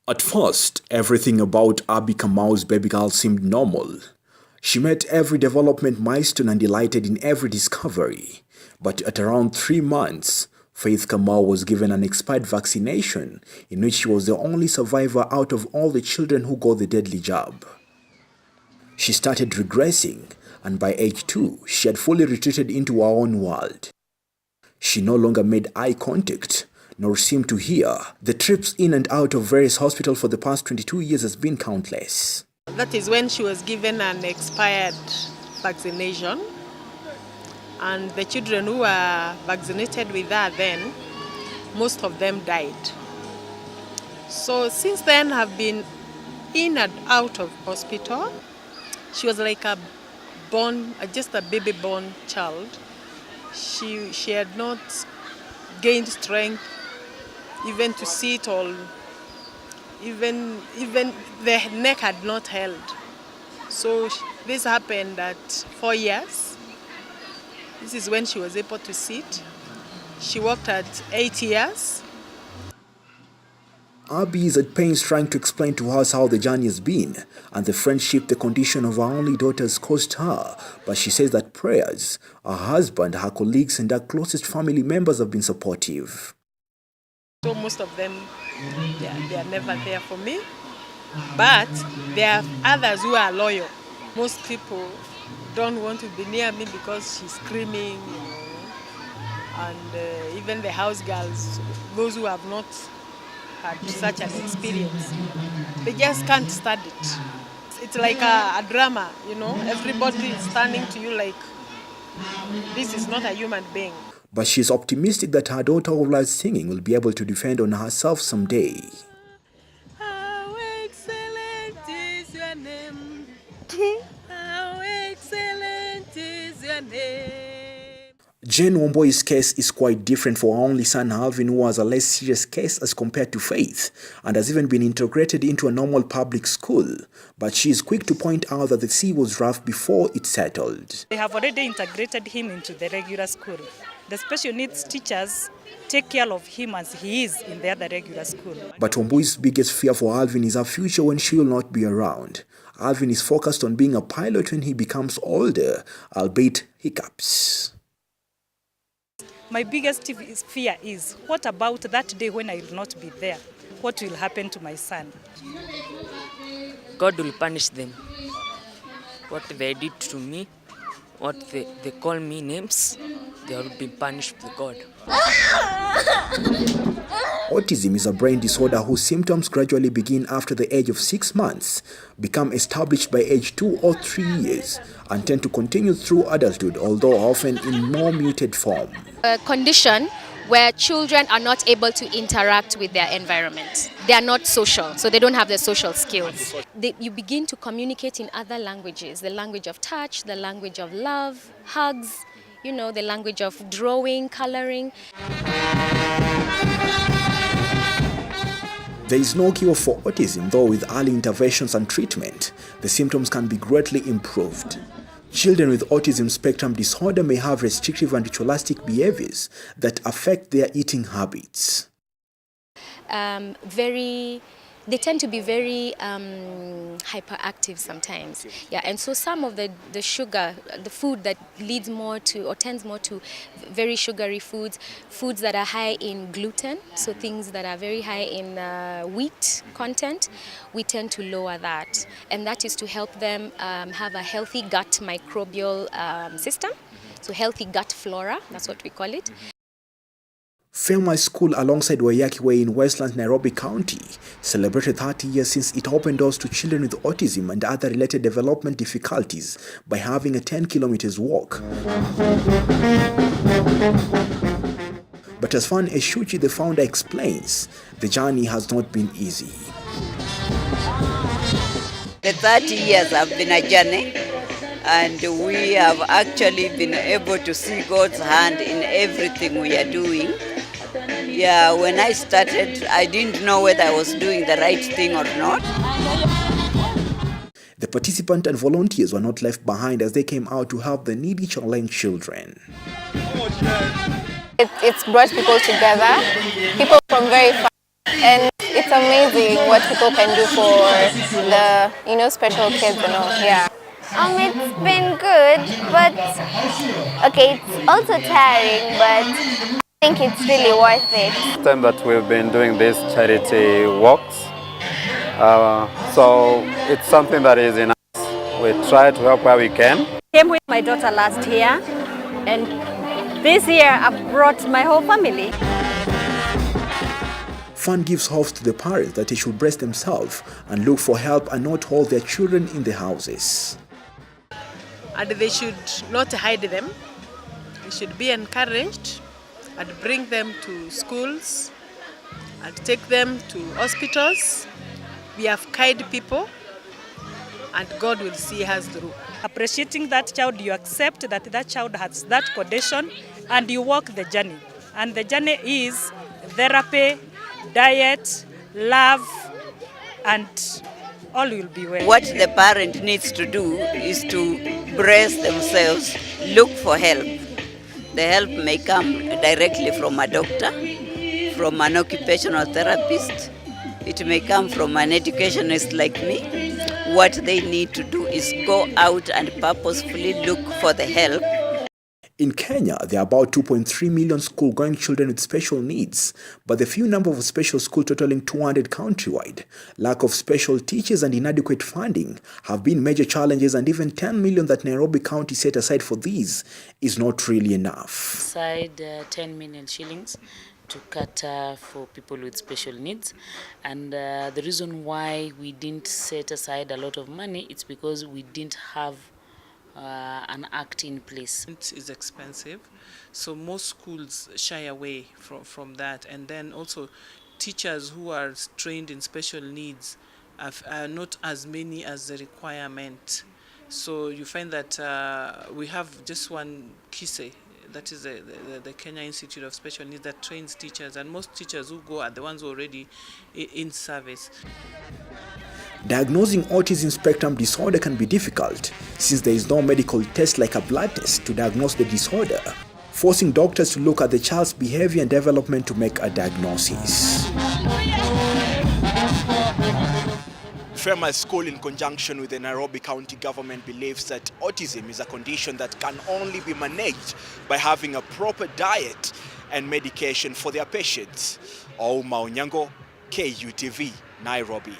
At first, everything about Abby Kamau's baby girl seemed normal. She met every development milestone and delighted in every discovery. But at around 3 months, Faith Kamau was given an expired vaccination in which she was the only survivor out of all the children who got the deadly jab. She started regressing, and by age 2, she had fully retreated into her own world. She no longer made eye contact, nor seemed to hear. The trips in and out of various hospitals for the past 22 years has been countless. That is when she was given an expired vaccination, and the children who were vaccinated with her then, most of them died. So since then I've been in and out of hospital. She was like just a baby born child. She had not gained strength even to sit, or even the neck had not held. So this happened at 4 years. This is when she was able to sit. She walked at 8 years. Abby is at pains trying to explain to us how the journey has been and the friendship the condition of her only daughters cost her, but she says that prayers, her husband, her colleagues and her closest family members have been supportive. So most of them, they are never there for me, but there are others who are loyal. Most people don't want to be near me because she's screaming, and even the house girls, those who have not had such an experience, they just can't stand it. It's like a drama, everybody is standing to you like this is not a human being. But she is optimistic that her daughter who loves singing will be able to defend on herself someday. How excellent is your name. How excellent is your name. Jane Womboi's case is quite different for her only son Alvin, who has a less serious case as compared to Faith and has even been integrated into a normal public school. But she is quick to point out that the sea was rough before it settled. They have already integrated him into the regular school. The special needs teachers take care of him as he is in the other regular school. But Womboi's biggest fear for Alvin is her future when she will not be around. Alvin is focused on being a pilot when he becomes older, albeit hiccups. My biggest fear is, what about that day when I will not be there? What will happen to my son? God will punish them. What they did to me, what they call me names, they will be punished with God. Autism is a brain disorder whose symptoms gradually begin after the age of 6 months, become established by age 2 or 3 years, and tend to continue through adulthood, although often in more muted form. A condition where children are not able to interact with their environment. They are not social, so they don't have the social skills. You begin to communicate in other languages, the language of touch, the language of love, hugs, the language of drawing, coloring. There is no cure for autism, though with early interventions and treatment, the symptoms can be greatly improved. Children with autism spectrum disorder may have restrictive and ritualistic behaviors that affect their eating habits. They tend to be very hyperactive sometimes. Yeah, and so some of the sugar, the food that leads more to or tends more to very sugary foods that are high in gluten, so things that are very high in wheat content, we tend to lower that. And that is to help them have a healthy gut microbial system, so healthy gut flora, that's what we call it. Fairmont School alongside Waiyaki Way in Westlands, Nairobi County celebrated 30 years since it opened doors to children with autism and other related development difficulties by having a 10 kilometers walk. But as Fan Eshuchi, the founder, explains, the journey has not been easy. The 30 years have been a journey, and we have actually been able to see God's hand in everything we are doing. Yeah, when I started, I didn't know whether I was doing the right thing or not. The participants and volunteers were not left behind as they came out to help the needy challenged children. It's brought people together, people from very far, and it's amazing what people can do for the, special kids and all. Yeah. It's been good, but okay, it's also tiring, but I think it's really worth it. Time that we've been doing these charity walks, so it's something that is in us. We try to help where we can. Came with my daughter last year, and this year I've brought my whole family. Fund gives hope to the parents that they should brace themselves and look for help and not hold their children in the houses. And they should not hide them. They should be encouraged and bring them to schools and take them to hospitals. We have kind people, and God will see us through. Appreciating that child, you accept that that child has that condition and you walk the journey. And the journey is therapy, diet, love, and all will be well. What the parent needs to do is to brace themselves, look for help. The help may come directly from a doctor, from an occupational therapist. It may come from an educationist like me. What they need to do is go out and purposefully look for the help. In Kenya, there are about 2.3 million school-going children with special needs, but the few number of special schools totaling 200 countrywide, lack of special teachers and inadequate funding have been major challenges, and even 10 million that Nairobi County set aside for these is not really enough. Aside 10 million shillings to cater for people with special needs, and the reason why we didn't set aside a lot of money, it's because we didn't have an act in place. It is expensive, so most schools shy away from that, and then also teachers who are trained in special needs are not as many as the requirement. So you find that we have just one KISE, that is the Kenya Institute of Special Needs, that trains teachers, and most teachers who go are the ones already in service. Diagnosing autism spectrum disorder can be difficult since there is no medical test like a blood test to diagnose the disorder, forcing doctors to look at the child's behavior and development to make a diagnosis. Fema School, in conjunction with the Nairobi County government, believes that autism is a condition that can only be managed by having a proper diet and medication for their patients. Ouma Onyango, KUTV, Nairobi.